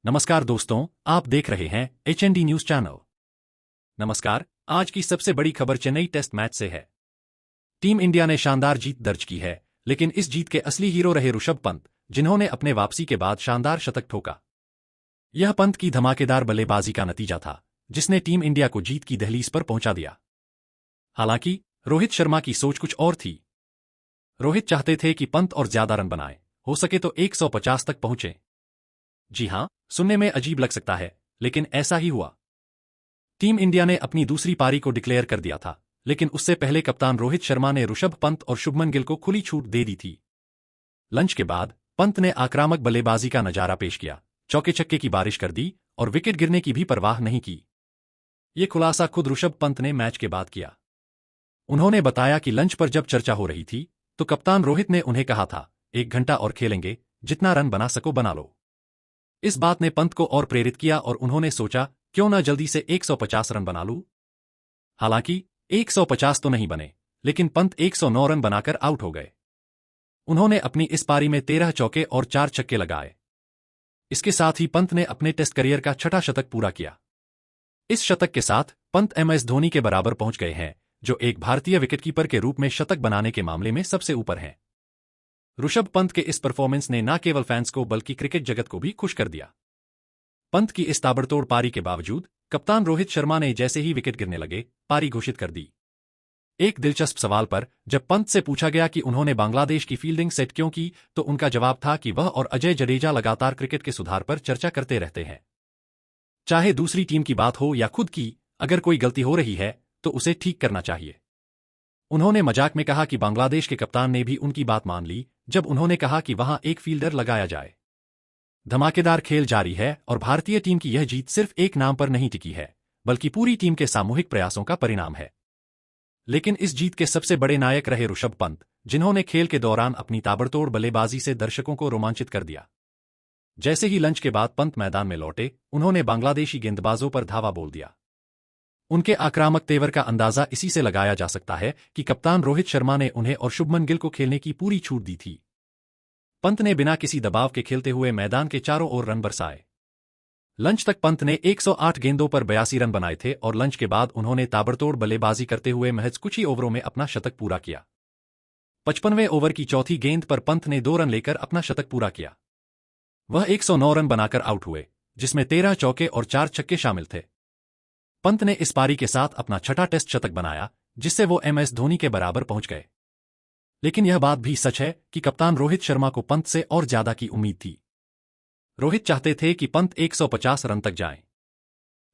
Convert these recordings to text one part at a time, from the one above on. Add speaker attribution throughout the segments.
Speaker 1: नमस्कार दोस्तों, आप देख रहे हैं HND न्यूज चैनल। नमस्कार। आज की सबसे बड़ी खबर चेन्नई टेस्ट मैच से है। टीम इंडिया ने शानदार जीत दर्ज की है, लेकिन इस जीत के असली हीरो रहे ऋषभ पंत, जिन्होंने अपने वापसी के बाद शानदार शतक ठोका। यह पंत की धमाकेदार बल्लेबाजी का नतीजा था, जिसने टीम इंडिया को जीत की दहलीज पर पहुंचा दिया। हालांकि रोहित शर्मा की सोच कुछ और थी। रोहित चाहते थे कि पंत और ज्यादा रन बनाए, हो सके तो 150 तक पहुंचे। जी हां, सुनने में अजीब लग सकता है, लेकिन ऐसा ही हुआ। टीम इंडिया ने अपनी दूसरी पारी को डिक्लेयर कर दिया था, लेकिन उससे पहले कप्तान रोहित शर्मा ने ऋषभ पंत और शुभमन गिल को खुली छूट दे दी थी। लंच के बाद पंत ने आक्रामक बल्लेबाजी का नजारा पेश किया, चौके छक्के की बारिश कर दी और विकेट गिरने की भी परवाह नहीं की। ये खुलासा खुद ऋषभ पंत ने मैच के बाद किया। उन्होंने बताया कि लंच पर जब चर्चा हो रही थी, तो कप्तान रोहित ने उन्हें कहा था, 1 घंटा और खेलेंगे, जितना रन बना सको बना लो। इस बात ने पंत को और प्रेरित किया और उन्होंने सोचा, क्यों न जल्दी से 150 रन बना लूं। हालांकि 150 तो नहीं बने, लेकिन पंत 109 रन बनाकर आउट हो गए। उन्होंने अपनी इस पारी में 13 चौके और 4 छक्के लगाए। इसके साथ ही पंत ने अपने टेस्ट करियर का छठा शतक पूरा किया। इस शतक के साथ पंत MS धोनी के बराबर पहुंच गए हैं, जो एक भारतीय विकेटकीपर के रूप में शतक बनाने के मामले में सबसे ऊपर हैं। ऋषभ पंत के इस परफॉर्मेंस ने न केवल फैंस को बल्कि क्रिकेट जगत को भी खुश कर दिया। पंत की इस ताबड़तोड़ पारी के बावजूद कप्तान रोहित शर्मा ने जैसे ही विकेट गिरने लगे, पारी घोषित कर दी। एक दिलचस्प सवाल पर जब पंत से पूछा गया कि उन्होंने बांग्लादेश की फील्डिंग सेट क्यों की, तो उनका जवाब था कि वह और अजय जडेजा लगातार क्रिकेट के सुधार पर चर्चा करते रहते हैं। चाहे दूसरी टीम की बात हो या खुद की, अगर कोई गलती हो रही है तो उसे ठीक करना चाहिए। उन्होंने मजाक में कहा कि बांग्लादेश के कप्तान ने भी उनकी बात मान ली जब उन्होंने कहा कि वहां एक फील्डर लगाया जाए। धमाकेदार खेल जारी है और भारतीय टीम की यह जीत सिर्फ एक नाम पर नहीं टिकी है, बल्कि पूरी टीम के सामूहिक प्रयासों का परिणाम है। लेकिन इस जीत के सबसे बड़े नायक रहे ऋषभ पंत, जिन्होंने खेल के दौरान अपनी ताबड़तोड़ बल्लेबाजी से दर्शकों को रोमांचित कर दिया। जैसे ही लंच के बाद पंत मैदान में लौटे, उन्होंने बांग्लादेशी गेंदबाजों पर धावा बोल दिया। उनके आक्रामक तेवर का अंदाजा इसी से लगाया जा सकता है कि कप्तान रोहित शर्मा ने उन्हें और शुभमन गिल को खेलने की पूरी छूट दी थी। पंत ने बिना किसी दबाव के खेलते हुए मैदान के चारों ओर रन बरसाए। लंच तक पंत ने 108 गेंदों पर 82 रन बनाए थे और लंच के बाद उन्होंने ताबड़तोड़ बल्लेबाजी करते हुए महज कुछ ही ओवरों में अपना शतक पूरा किया। 55वें ओवर की चौथी गेंद पर पंत ने 2 रन लेकर अपना शतक पूरा किया। वह 109 रन बनाकर आउट हुए, जिसमें 13 चौके और 4 छक्के शामिल थे। पंत ने इस पारी के साथ अपना छठा टेस्ट शतक बनाया, जिससे वो MS धोनी के बराबर पहुंच गए। लेकिन यह बात भी सच है कि कप्तान रोहित शर्मा को पंत से और ज्यादा की उम्मीद थी। रोहित चाहते थे कि पंत 150 रन तक जाएं।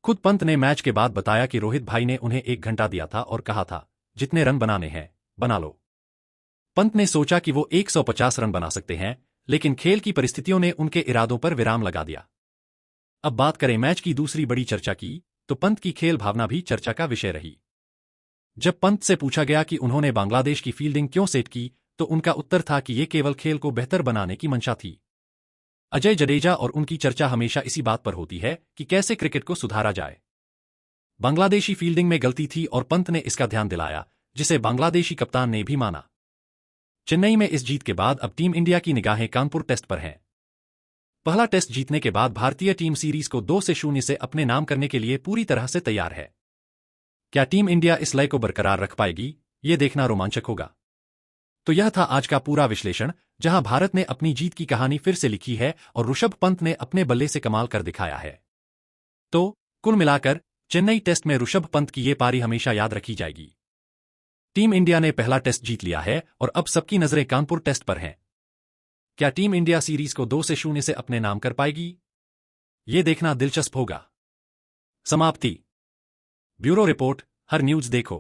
Speaker 1: खुद पंत ने मैच के बाद बताया कि रोहित भाई ने उन्हें 1 घंटा दिया था और कहा था, जितने रन बनाने हैं, बना लो। पंत ने सोचा कि वो 150 रन बना सकते हैं, लेकिन खेल की परिस्थितियों ने उनके इरादों पर विराम लगा दिया। अब बात करें मैच की दूसरी बड़ी चर्चा की, तो पंत की खेल भावना भी चर्चा का विषय रही। जब पंत से पूछा गया कि उन्होंने बांग्लादेश की फील्डिंग क्यों सेट की, तो उनका उत्तर था कि ये केवल खेल को बेहतर बनाने की मंशा थी। अजय जडेजा और उनकी चर्चा हमेशा इसी बात पर होती है कि कैसे क्रिकेट को सुधारा जाए। बांग्लादेशी फील्डिंग में गलती थी और पंत ने इसका ध्यान दिलाया, जिसे बांग्लादेशी कप्तान ने भी माना। चेन्नई में इस जीत के बाद अब टीम इंडिया की निगाहें कानपुर टेस्ट पर हैं। पहला टेस्ट जीतने के बाद भारतीय टीम सीरीज को 2-0 से अपने नाम करने के लिए पूरी तरह से तैयार है। क्या टीम इंडिया इस लय को बरकरार रख पाएगी, ये देखना रोमांचक होगा। तो यह था आज का पूरा विश्लेषण, जहां भारत ने अपनी जीत की कहानी फिर से लिखी है और ऋषभ पंत ने अपने बल्ले से कमाल कर दिखाया है। तो कुल मिलाकर चेन्नई टेस्ट में ऋषभ पंत की ये पारी हमेशा याद रखी जाएगी। टीम इंडिया ने पहला टेस्ट जीत लिया है और अब सबकी नजरें कानपुर टेस्ट पर हैं। क्या टीम इंडिया सीरीज को 2-0 से अपने नाम कर पाएगी? ये देखना दिलचस्प होगा। समाप्ति। ब्यूरो रिपोर्ट, हर न्यूज देखो।